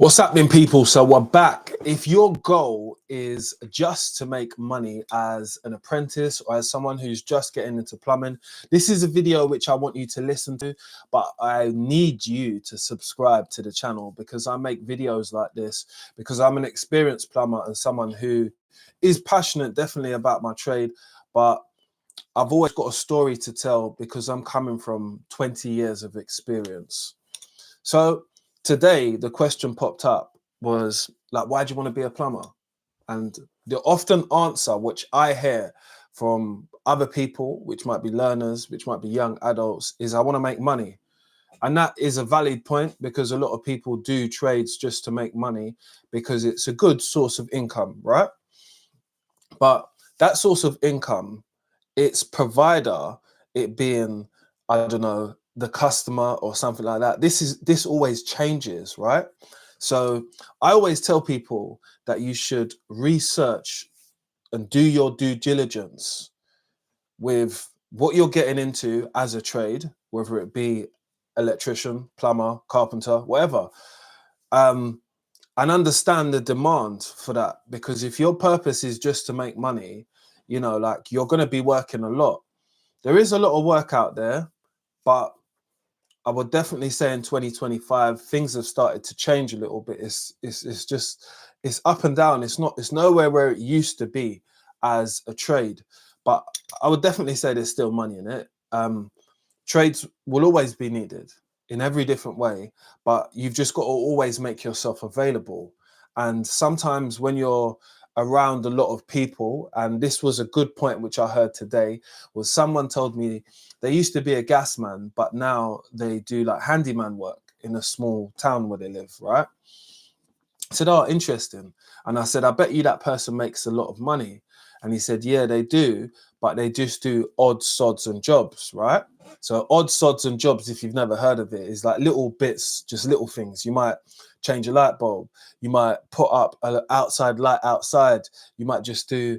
What's happening, people? So we're back. If your goal is just to make money as an apprentice or as someone who's just getting into plumbing, this is a video which I want you to listen to, but I need you to subscribe to the channel because I make videos like this because I'm an experienced plumber and someone who is passionate definitely about my trade, but I've always got a story to tell because I'm coming from 20 years of experience. So today, the question popped up was like, why do you want to be a plumber? And the often answer, which I hear from other people, which might be learners, which might be young adults, is I want to make money. And that is a valid point because a lot of people do trades just to make money because it's a good source of income, right? But that source of income, its provider, it being, I don't know, the customer or something like that, this always changes, right? So I always tell people that you should research and do your due diligence with what you're getting into as a trade, whether it be electrician, plumber, carpenter, whatever, and understand the demand for that. Because if your purpose is just to make money, you know, like you're going to be working a lot. There is a lot of work out there, but I would definitely say in 2025 things have started to change a little bit. It's up and down. It's nowhere where it used to be as a trade, but I would definitely say there's still money in it. Trades will always be needed in every different way, but you've just got to always make yourself available. And sometimes when you're around a lot of people, and this was a good point which I heard today, was someone told me they used to be a gas man, but now they do like handyman work in a small town where they live, right? I said, oh, interesting. And I said, I bet you that person makes a lot of money. And he said, yeah, they do, but they just do odd sods and jobs, right? So odd sods and jobs, if you've never heard of it, is like little bits, just little things. You might change a light bulb. You might put up an outside light outside. You might just do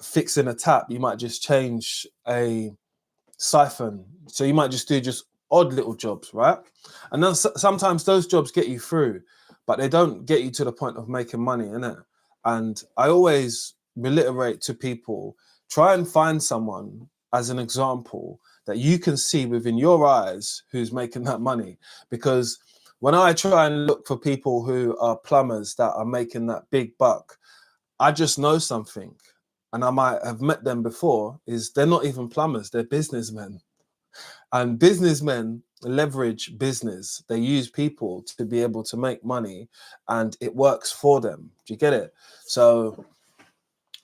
fixing a tap. You might just change a siphon. So you might just do just odd little jobs, right? And then sometimes those jobs get you through, but they don't get you to the point of making money, innit? And I always reiterate to people, try and find someone as an example that you can see within your eyes who's making that money. Because when I try and look for people who are plumbers that are making that big buck, I just know something, and I might have met them before, is they're not even plumbers, they're businessmen. And businessmen leverage business. They use people to be able to make money, and it works for them. Do you get it? So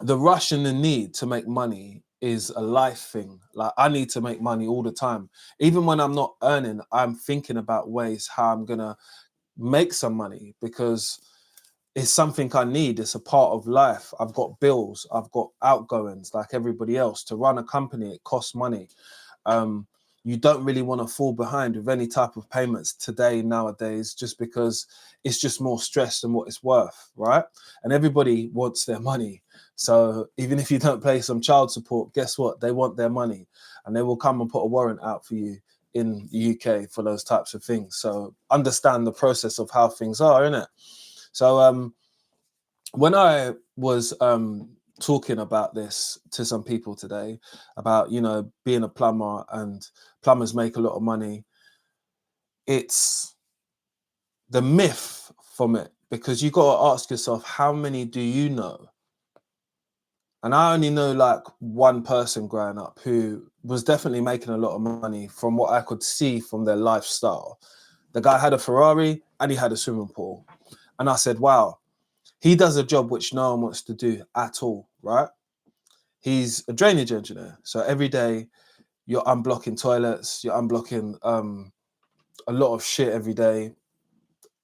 the rush and the need to make money is a life thing. Like, I need to make money all the time. Even when I'm not earning, I'm thinking about ways how I'm gonna make some money because it's something I need. It's a part of life. I've got bills, I've got outgoings like everybody else. To run a company, it costs money. You don't really want to fall behind with any type of payments today, nowadays, just because it's just more stress than what it's worth, right? And everybody wants their money. So even if you don't pay some child support, guess what? They want their money, and they will come and put a warrant out for you in the UK for those types of things. So understand the process of how things are, innit? So when I was talking about this to some people today about, you know, being a plumber and plumbers make a lot of money, it's the myth from it, because you got to ask yourself, how many do you know? And I only know like one person growing up who was definitely making a lot of money from what I could see from their lifestyle. The guy had a Ferrari and he had a swimming pool. And I said, wow, he does a job which no one wants to do at all, right? He's a drainage engineer. So every day you're unblocking toilets, you're unblocking a lot of shit every day.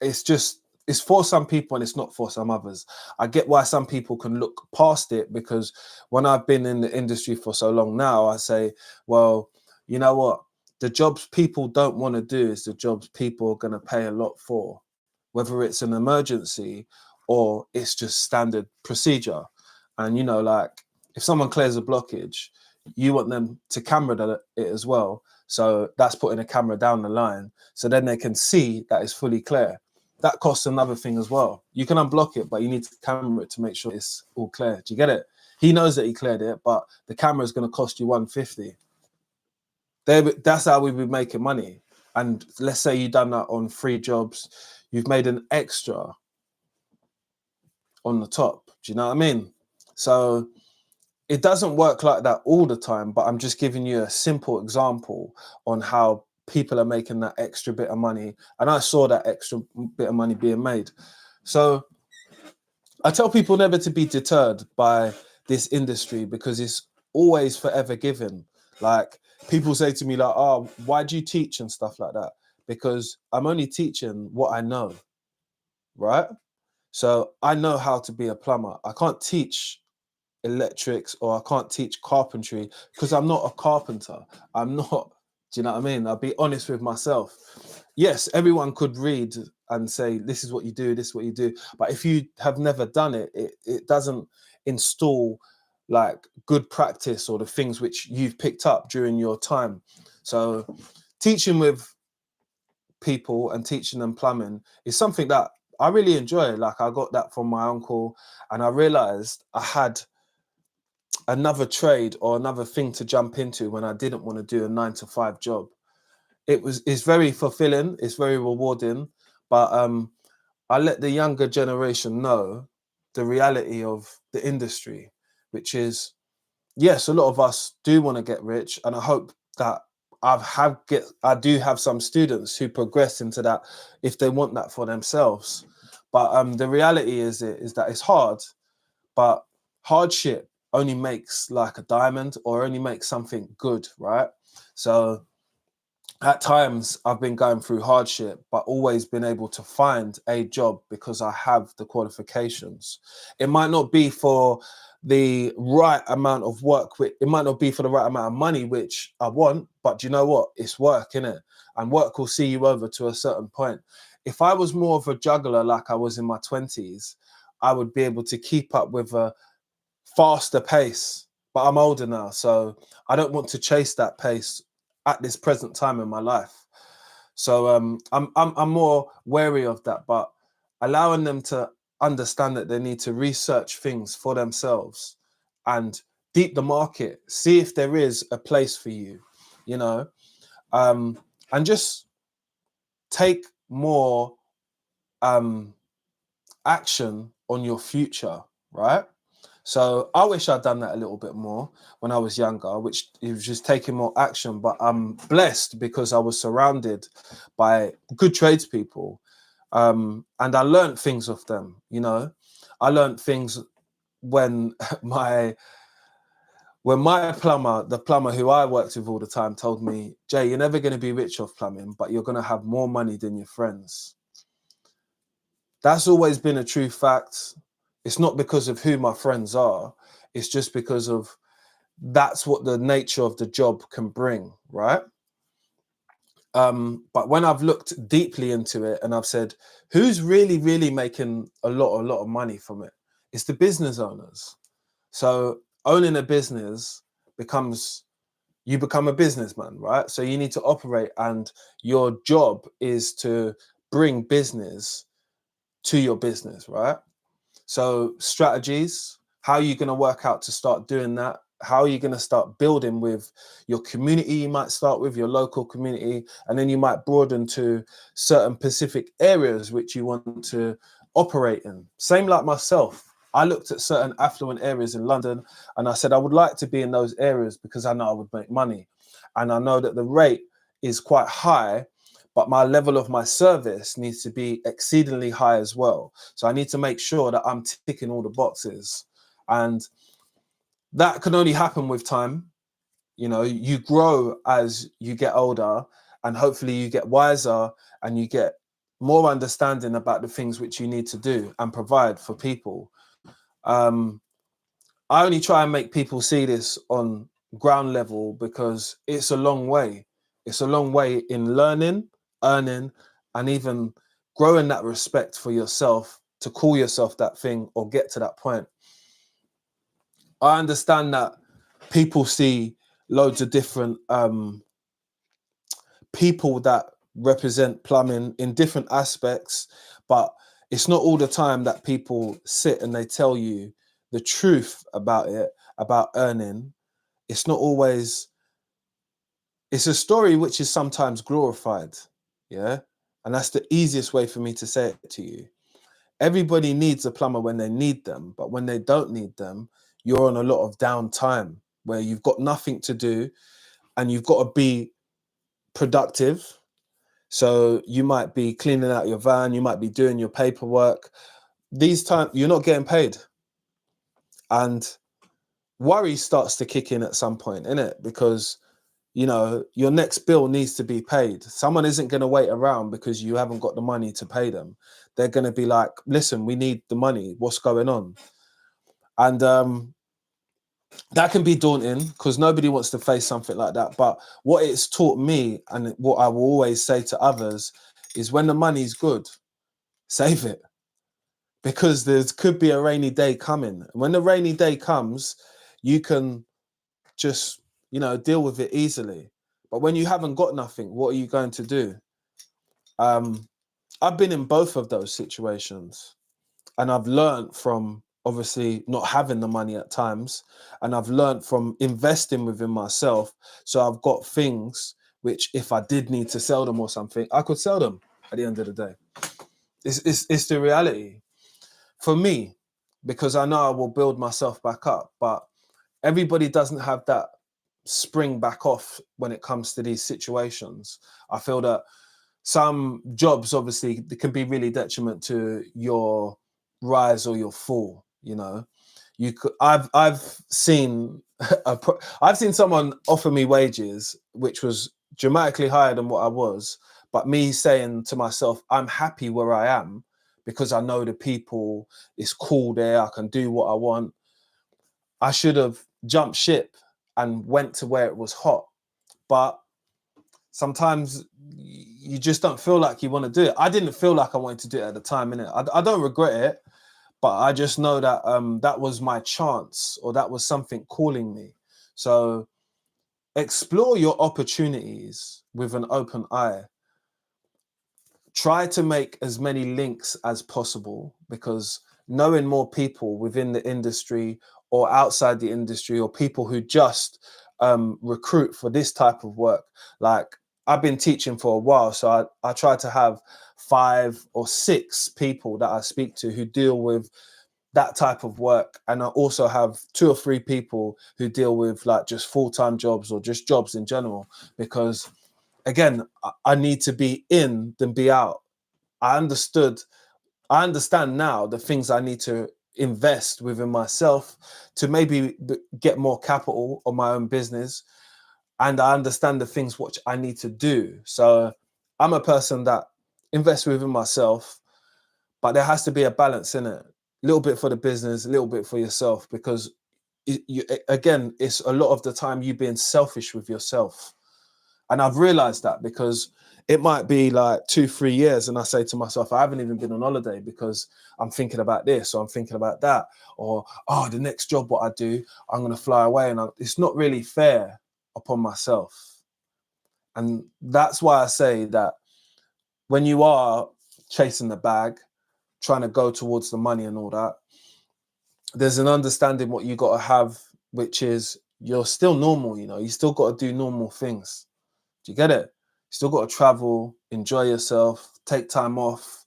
It's for some people and it's not for some others. I get why some people can look past it, because when I've been in the industry for so long now, I say, well, you know what? The jobs people don't want to do is the jobs people are going to pay a lot for, whether it's an emergency or it's just standard procedure. And, you know, like if someone clears a blockage, you want them to camera it as well. So that's putting a camera down the line so then they can see that it's fully clear. that costs another thing as well. You can unblock it, but you need to camera it to make sure it's all clear. Do you get it? He knows that he cleared it, but the camera is going to cost you 150. That's how we've been making money. And let's say you've done that on 3 jobs, you've made an extra on the top. Do you know what I mean? So it doesn't work like that all the time, but I'm just giving you a simple example on how people are making that extra bit of money. And I saw that extra bit of money being made. So I tell people never to be deterred by this industry, because it's always forever giving. Like, people say to me like, oh, why do you teach and stuff like that? Because I'm only teaching what I know, right? So I know how to be a plumber. I can't teach electrics or I can't teach carpentry because I'm not a carpenter. I'm not, do you know what I mean? I'll be honest with myself. Yes, everyone could read and say, this is what you do, this is what you do. But if you have never done it, it doesn't install like good practice or the things which you've picked up during your time. So teaching with people and teaching them plumbing is something that I really enjoy. Like, I got that from my uncle, and I realized I had another trade or another thing to jump into when I didn't want to do a 9-to-5 job. It's very fulfilling, it's very rewarding, but I let the younger generation know the reality of the industry, which is, yes, a lot of us do want to get rich, and I hope that I do have some students who progress into that if they want that for themselves. But the reality is that it's hard, but hardship only makes like a diamond, or only makes something good, right? So at times I've been going through hardship, but always been able to find a job because I have the qualifications. It might not be for the right amount of work, it might not be for the right amount of money, which I want, but you know what? It's work, innit? And work will see you over to a certain point. If I was more of a juggler like I was in my 20s, I would be able to keep up with a faster pace, but I'm older now, so I don't want to chase that pace at this present time in my life. So I'm more wary of that, but allowing them to understand that they need to research things for themselves and deep the market, see if there is a place for you, you know, and just take more action on your future, right? So I wish I'd done that a little bit more when I was younger, which it was just taking more action. But I'm blessed because I was surrounded by good tradespeople, and I learned things of them. You know, I learned things when my plumber, the plumber who I worked with all the time, told me, Jay, you're never going to be rich off plumbing, but you're going to have more money than your friends. That's always been a true fact. It's not because of who my friends are. It's just because of that's what the nature of the job can bring, right? But when I've looked deeply into it and I've said, who's really, really making a lot of money from it? It's the business owners. So owning a business you become a businessman, right? So you need to operate, and your job is to bring business to your business, right? So strategies, how are you going to work out to start doing that? How are you going to start building with your community? You might start with your local community, and then you might broaden to certain specific areas which you want to operate in. Same like myself. I looked at certain affluent areas in London and I said, I would like to be in those areas because I know I would make money. And I know that the rate is quite high, but my level of my service needs to be exceedingly high as well. So I need to make sure that I'm ticking all the boxes. And that can only happen with time. You know, you grow as you get older, and hopefully you get wiser and you get more understanding about the things which you need to do and provide for people. I only try and make people see this on ground level because it's a long way. It's a long way in learning, earning, and even growing that respect for yourself to call yourself that thing or get to that point. I understand that people see loads of different people that represent plumbing in different aspects, but it's not all the time that people sit and they tell you the truth about it, about earning. It's not always, it's a story which is sometimes glorified. Yeah. And that's the easiest way for me to say it to you. Everybody needs a plumber when they need them, but when they don't need them, you're on a lot of downtime where you've got nothing to do and you've got to be productive. So you might be cleaning out your van, you might be doing your paperwork. These times you're not getting paid. And worry starts to kick in at some point, innit? Because, you know, your next bill needs to be paid. Someone isn't going to wait around because you haven't got the money to pay them. They're going to be like, listen, we need the money. What's going on? And that can be daunting because nobody wants to face something like that. But what it's taught me, and what I will always say to others, is when the money's good, save it. Because there could be a rainy day coming. And when the rainy day comes, you can just, you know, deal with it easily. But when you haven't got nothing, what are you going to do? I've been in both of those situations, and I've learned from obviously not having the money at times, and I've learned from investing within myself. So I've got things which, if I did need to sell them or something, I could sell them at the end of the day. It's the reality for me, because I know I will build myself back up, but everybody doesn't have that spring back off when it comes to these situations. I feel that some jobs, obviously, they can be really detriment to your rise or your fall. You know, I've seen I've seen someone offer me wages which was dramatically higher than what I was, but me saying to myself, I'm happy where I am because I know the people, it's cool there, I can do what I want. I should have jumped ship and went to where it was hot, but sometimes you just don't feel like you want to do it. I didn't feel like I wanted to do it at the time, innit? I don't regret it, but I just know that that was my chance, or that was something calling me. So explore your opportunities with an open eye. Try to make as many links as possible, because knowing more people within the industry or outside the industry, or people who just recruit for this type of work. Like, I've been teaching for a while, so I try to have 5 or 6 people that I speak to who deal with that type of work. And I also have 2 or 3 people who deal with like just full-time jobs or just jobs in general, because again, I need to be in than be out. I understand now the things I need to invest within myself to maybe get more capital on my own business. And I understand the things which I need to do. So I'm a person that invests within myself, but there has to be a balance in it. A little bit for the business, a little bit for yourself, because again, it's a lot of the time you being selfish with yourself. And I've realized that, because it might be like 2-3 years and I say to myself, I haven't even been on holiday because I'm thinking about this, or I'm thinking about that, or, oh, the next job, what I do, I'm going to fly away. And it's not really fair upon myself. And that's why I say that when you are chasing the bag, trying to go towards the money and all that, there's an understanding what you got to have, which is you're still normal, you know, you still got to do normal things. Do you get it? Still got to travel, enjoy yourself, take time off,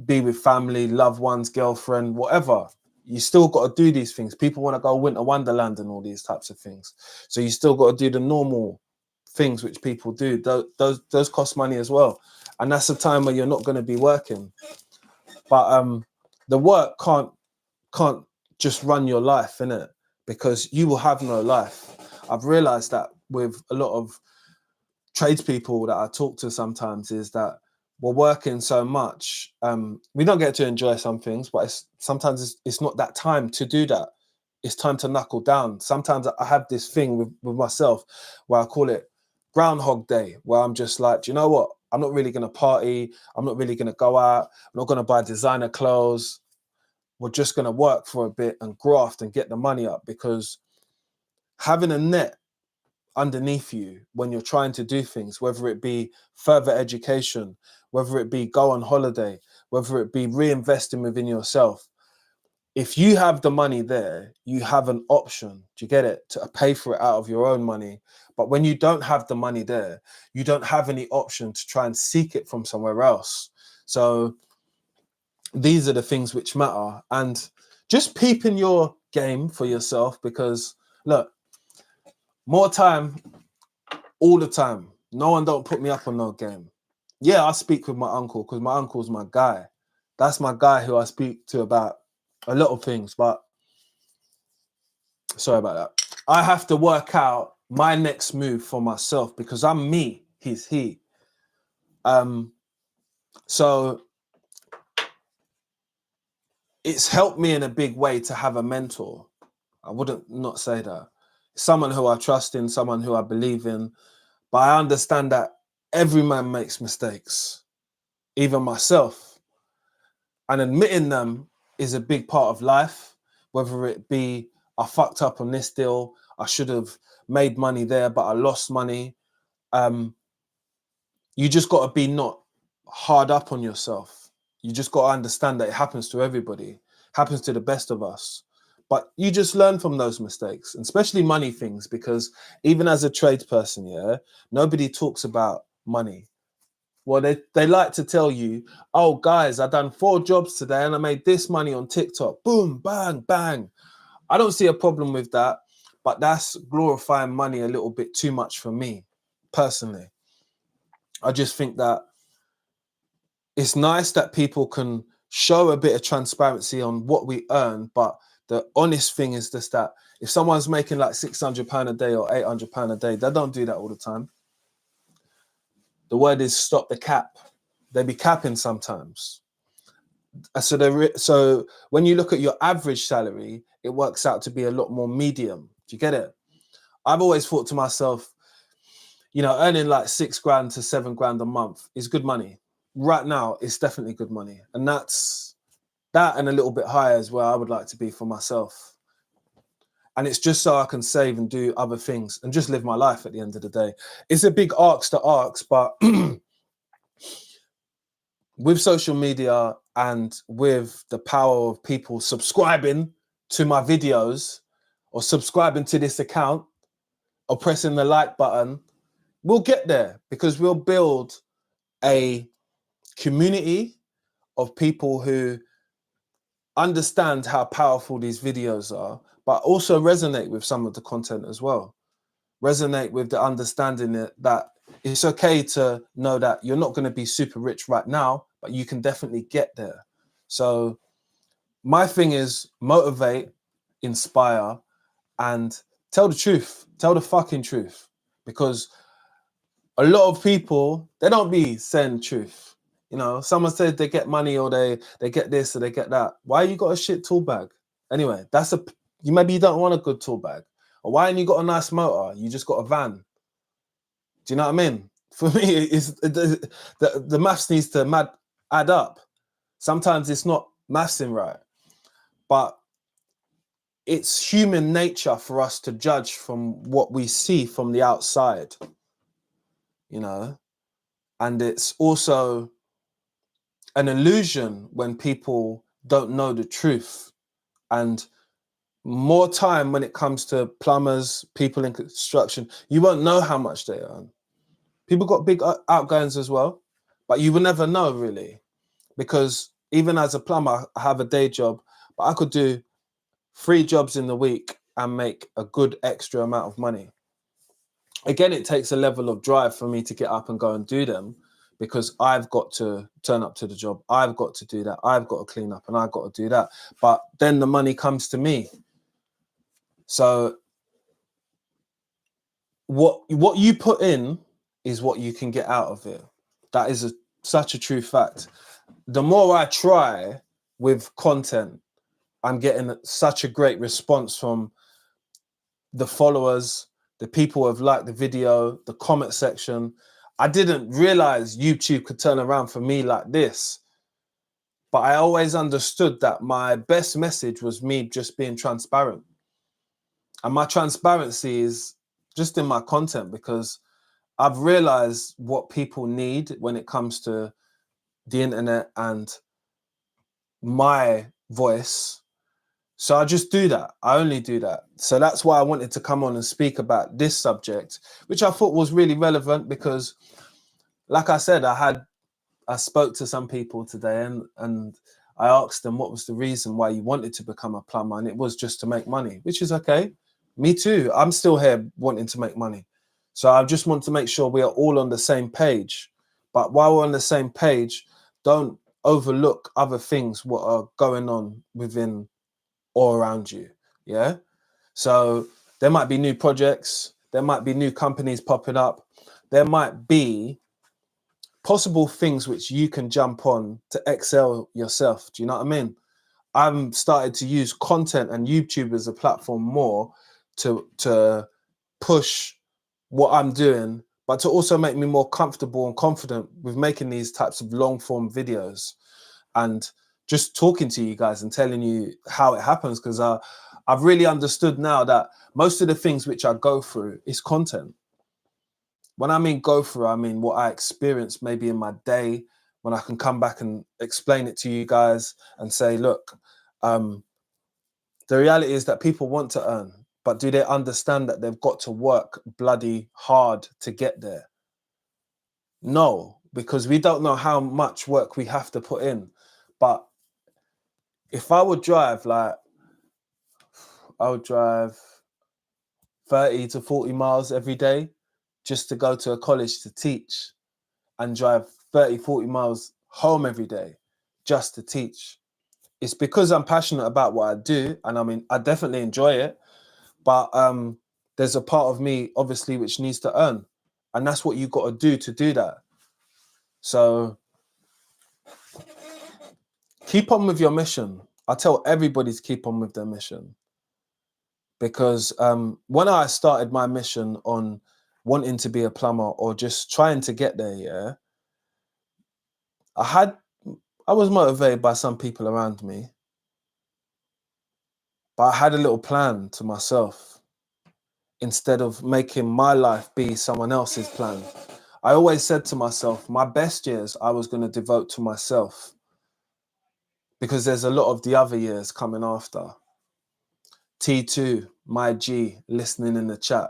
be with family, loved ones, girlfriend, whatever. You still got to do these things. People want to go winter wonderland and all these types of things. So you still got to do the normal things which people do. Those cost money as well. And that's a time where you're not going to be working. But the work can't just run your life, innit? Because you will have no life. I've realized that with a lot of tradespeople that I talk to sometimes, is that we're working so much. We don't get to enjoy some things, but sometimes it's not that time to do that. It's time to knuckle down. Sometimes I have this thing with myself where I call it Groundhog Day, where I'm just like, do you know what? I'm not really going to party. I'm not really going to go out. I'm not going to buy designer clothes. We're just going to work for a bit and graft and get the money up, because having a net underneath you when you're trying to do things, whether it be further education, whether it be go on holiday, whether it be reinvesting within yourself. If you have the money there, you have an option, do you get it, to pay for it out of your own money. But when you don't have the money there, you don't have any option to try and seek it from somewhere else. So these are the things which matter. And just peeping your game for yourself, because look, more time, all the time. No one don't put me up on no game. Yeah, I speak with my uncle because my uncle's my guy. That's my guy who I speak to about a lot of things, but sorry about that. I have to work out my next move for myself because I'm me, he's he. So it's helped me in a big way to have a mentor. I wouldn't not say that. Someone who I trust in, someone who I believe in, but I understand that every man makes mistakes, even myself. And admitting them is a big part of life, whether it be I fucked up on this deal, I should have made money there, but I lost money. You just got to be not hard up on yourself. You just got to understand that it happens to everybody, happens to the best of us. But you just learn from those mistakes, and especially money things, because even as a tradesperson, yeah, nobody talks about money. Well, they like to tell you, oh, guys, I done 4 jobs today and I made this money on TikTok. Boom, bang, bang. I don't see a problem with that, but that's glorifying money a little bit too much for me, personally. I just think that it's nice that people can show a bit of transparency on what we earn, but the honest thing is just that if someone's making like £600 a day or £800 a day, they don't do that all the time. The word is stop the cap. They be capping sometimes. So when you look at your average salary, it works out to be a lot more medium. Do you get it? I've always thought to myself, earning like £6,000 to £7,000 a month is good money. Right now, it's definitely good money. And that's that and a little bit higher is where I would like to be for myself. And it's just so I can save and do other things and just live my life at the end of the day. It's a big ask to ask, but with social media and with the power of people subscribing to my videos or subscribing to this account or pressing the like button, we'll get there because we'll build a community of people who understand how powerful these videos are, but also resonate with some of the content as well. Resonate with the understanding that it's okay to know that you're not going to be super rich right now, but you can definitely get there. So my thing is motivate, inspire, and tell the truth. Tell the fucking truth. Because a lot of people, they don't be saying the truth. Someone said they get money or they get this or they get that. Why you got a shit tool bag? Anyway, maybe you don't want a good tool bag. Or why ain't you got a nice motor? You just got a van. Do you know what I mean? For me, it's the maths needs to add up. Sometimes it's not mathsing right, but it's human nature for us to judge from what we see from the outside, and it's also an illusion when people don't know the truth. And more time when it comes to plumbers, people in construction, you won't know how much they earn. People got big outgoings as well, but you will never know really, because even as a plumber, I have a day job, but I could do 3 jobs in the week and make a good extra amount of money. Again, it takes a level of drive for me to get up and go and do them, because I've got to turn up to the job. I've got to do that. I've got to clean up and I've got to do that. But then the money comes to me. So what you put in is what you can get out of it. That is such a true fact. The more I try with content, I'm getting such a great response from the followers, the people who have liked the video, the comment section. I didn't realize YouTube could turn around for me like this. But I always understood that my best message was me just being transparent. And my transparency is just in my content, because I've realized what people need when it comes to the internet and my voice. So I just do that. I only do that. So that's why I wanted to come on and speak about this subject, which I thought was really relevant because, like I said, I spoke to some people today and I asked them what was the reason why you wanted to become a plumber, and it was just to make money, which is okay. Me too. I'm still here wanting to make money. So I just want to make sure we are all on the same page. But while we're on the same page, don't overlook other things what are going on within or around you. Yeah. So there might be new projects, there might be new companies popping up, there might be possible things which you can jump on to excel yourself. Do you know what I mean? I'm started to use content and YouTube as a platform more to push what I'm doing, but to also make me more comfortable and confident with making these types of long form videos and just talking to you guys and telling you how it happens. Because I've really understood now that most of the things which I go through is content. When I mean go through, I mean what I experience maybe in my day, when I can come back and explain it to you guys and say, look, the reality is that people want to earn, but do they understand that they've got to work bloody hard to get there? No, because we don't know how much work we have to put in. But if I would drive, like, I would drive 30 to 40 miles every day just to go to a college to teach, and drive 30, 40 miles home every day just to teach. It's because I'm passionate about what I do, and I mean, I definitely enjoy it, but there's a part of me, obviously, which needs to earn, and that's what you got to do that. So keep on with your mission. I tell everybody to keep on with their mission, because when I started my mission on wanting to be a plumber or just trying to get there, yeah, I was motivated by some people around me, but I had a little plan to myself instead of making my life be someone else's plan. I always said to myself, my best years I was going to devote to myself, because there's a lot of the other years coming after. T2, my G, listening in the chat.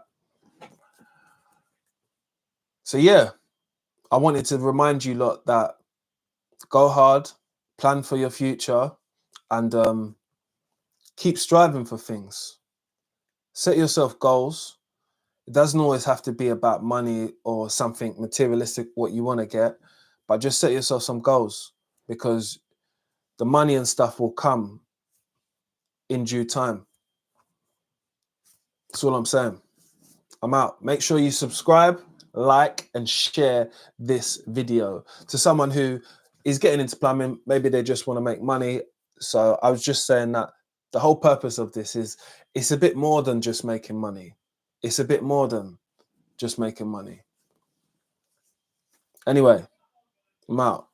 So yeah, I wanted to remind you lot that go hard, plan for your future, and keep striving for things. Set yourself goals. It doesn't always have to be about money or something materialistic, what you want to get, but just set yourself some goals, because the money and stuff will come in due time. That's all I'm saying. I'm out. Make sure you subscribe, like, and share this video to someone who is getting into plumbing. Maybe they just want to make money. So I was just saying that the whole purpose of this is it's a bit more than just making money. It's a bit more than just making money. Anyway, I'm out.